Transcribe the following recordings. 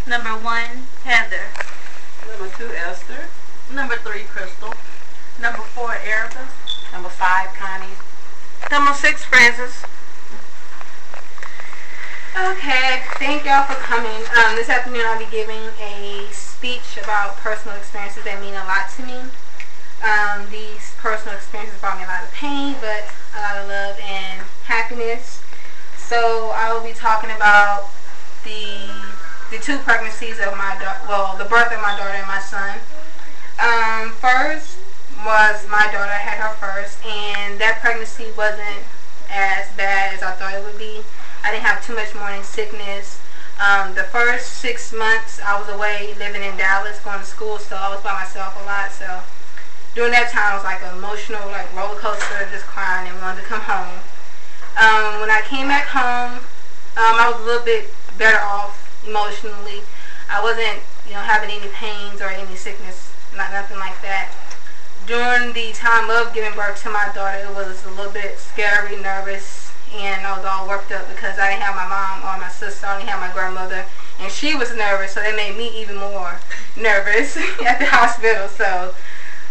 Number 1, Heather. Number 2, Esther. Number 3, Crystal. Number 4, Erica. Number 5, Connie. Number 6, Francis. Okay, thank y'all for coming. This afternoon I'll be giving a speech about personal experiences that mean a lot to me. These personal experiences brought me a lot of pain, but a lot of love and happiness. So I will be talking about the 2 pregnancies of my the birth of my daughter and my son. First was my daughter had her first, and that pregnancy wasn't as bad as I thought it would be. I didn't have too much morning sickness. The first 6 months I was away living in Dallas going to school, so I was by myself a lot. So during that time it was like an emotional roller coaster, just crying and wanted to come home. When I came back home, I was a little bit better off emotionally. I wasn't having any pains or any sickness, nothing like that. During the time of giving birth to my daughter, it was a little bit scary, nervous, and I was all worked up because I didn't have my mom or my sister. I only had my grandmother, and she was nervous, so that made me even more nervous at the hospital. So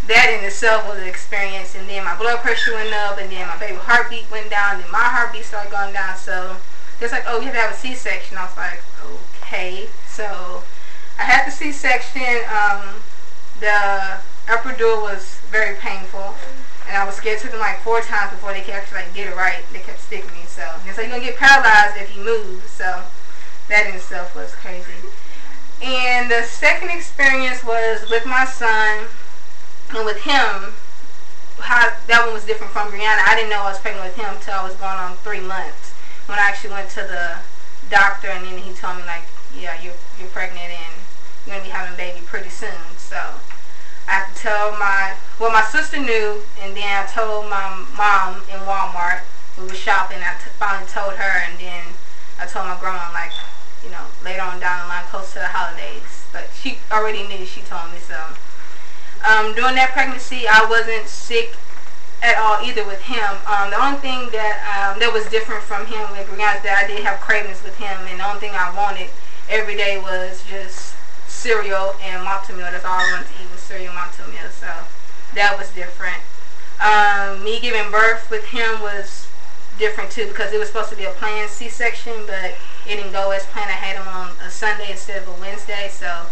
that in itself was an experience. And then my blood pressure went up, and then my baby heartbeat went down, and then my heartbeat started going down. So it's like, oh, you have to have a C-section. I was like, okay. So I had the C-section. The epidural was very painful, and I was scared. It took them like 4 times before they could actually get it right. They kept sticking me. So it's like, you're gonna get paralyzed if you move. So that in itself was crazy. And the second experience was with my son, and with him, how that one was different from Brianna. I didn't know I was pregnant with him until I was going on 3 months, when I actually went to the doctor, and then he told me yeah, you're pregnant and you're gonna be having a baby pretty soon. So I had to tell my sister knew, and then I told my mom in Walmart. We were shopping. I finally told her, and then I told my grandma later on down the line, close to the holidays. But she already knew. She told me so. During that pregnancy, I wasn't sick at all either with him. The only thing that was different from him with Brianna is that I did have cravings with him, and the only thing I wanted every day was just cereal and Malta-Meal. That's all I wanted to eat was cereal and Malta-Meal. So that was different. Me giving birth with him was different too, because it was supposed to be a planned C-section, but it didn't go as planned. I had him on a Sunday instead of a Wednesday. So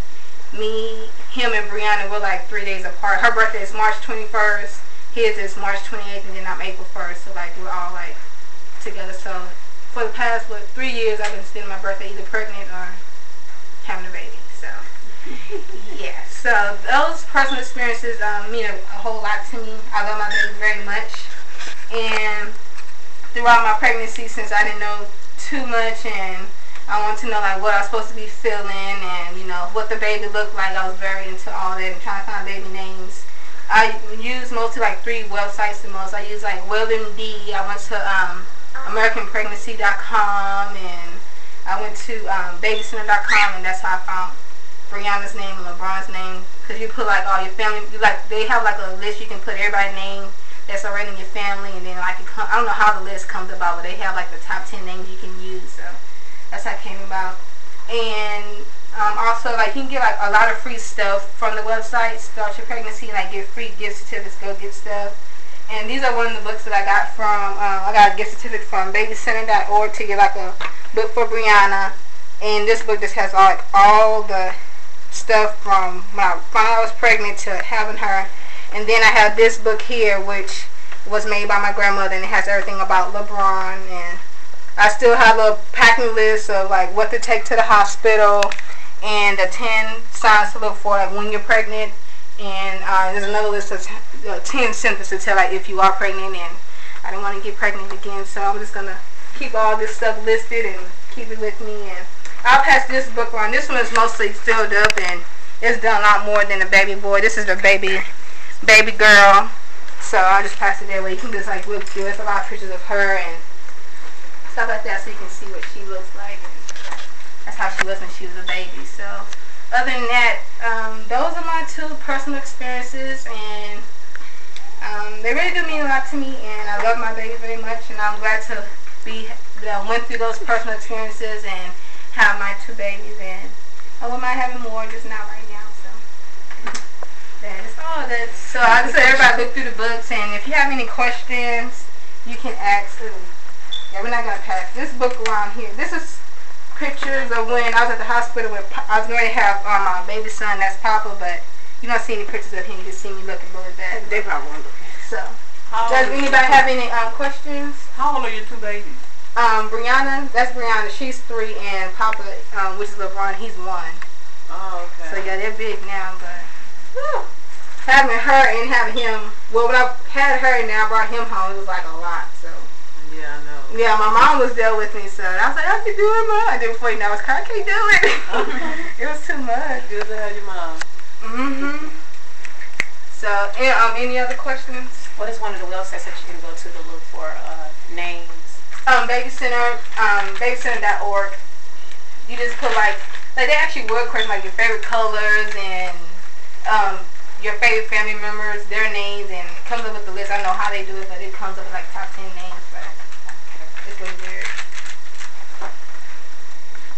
him and Brianna were like 3 days apart. Her birthday is March 21st. His is March 28th, and then I'm April 1st. So we're all together. So for the past 3 years, I've been spending my birthday either pregnant or having a baby. So yeah. So those personal experiences mean a whole lot to me. I love my baby very much, and throughout my pregnancy, since I didn't know too much, and I wanted to know what I was supposed to be feeling, and what the baby looked like, I was very into all that and trying to find baby names. I use mostly 3 websites the most. I use WebMD. I went to AmericanPregnancy.com, and I went to Babycenter.com, and that's how I found Brianna's name and LeBron's name. Because you put all your family, they have a list. You can put everybody's name that's already in your family, and then I don't know how the list comes about, but they have the top 10 names you can use. So that's how it came about. And also you can get a lot of free stuff from the website. Start Your Pregnancy, and get free gift certificates, go get stuff. And these are one of the books that I got from I got a gift certificate from babycenter.org to get a book for Brianna. And this book just has all the stuff from when I was pregnant to having her. And then I have this book here, which was made by my grandmother, and it has everything about LeBron. And I still have a packing list of what to take to the hospital, and the 10 signs to look for when you're pregnant. And there's another list of 10 symptoms to tell if you are pregnant. And I don't want to get pregnant again, so I'm just gonna keep all this stuff listed and keep it with me. And I'll pass this book around. This one is mostly filled up, and it's done a lot more than the baby boy. This is the baby girl. So I'll just pass it that way. You can just look through. There's a lot of pictures of her and stuff like that, so you can see what she looks like. That's how she was when she was a baby. So other than that, those are my 2 personal experiences, and they really do mean a lot to me, and I love my baby very much, and I'm glad to went through those personal experiences and have my 2 babies, and I wouldn't mind having more, just not right now. So that's all. So I just let everybody look through the books, and if you have any questions, you can ask. Yeah, we're not gonna pass this book around here. This is pictures of when I was at the hospital with I was going to have my baby son. That's Papa, but you don't see any pictures of him. You just see me looking really bad. They probably won't look. So, does anybody have any questions? How old are your two babies? Brianna, that's Brianna. She's 3, and Papa, which is LeBron, he's 1. Oh, okay. So yeah, they're big now, but whew, having her and having him. Well, when I had her and then I brought him home, it was like a lot. So. Yeah, I know. Yeah, my mom was there with me, so I was like, I can do it, Mom. And then before you know, I was crying, I can't do it. It was too much. Good to have your mom. So, any other questions? What is one of the websites that you can go to look for names? Babycenter, babycenter.org. You just put like they actually word question like your favorite colors and your favorite family members, their names, and it comes up with the list. I don't know how they do it, but it comes up with like top 10 names. But it's really weird.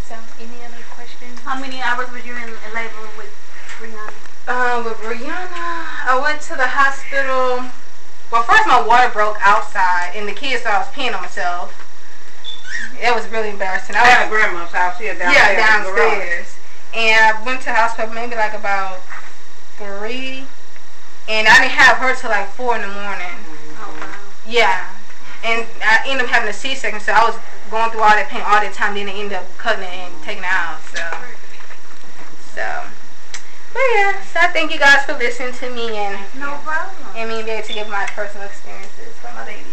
So, any other questions? How many hours were you in labor with Brianna? With Brianna, I went to the hospital. Well, first my water broke outside, and the kids thought I was peeing on myself. It was really embarrassing. I had a grandma's house here downstairs. Yeah, downstairs. And I went to the hospital maybe like about 3, and I didn't have her till like 4 in the morning. Oh, wow. Yeah, and I ended up having a C-section, so I was going through all that pain all the time. Then they ended up cutting it and taking it out. But yeah, so I thank you guys for listening to me and No problem. me being able to give my personal experiences for my baby.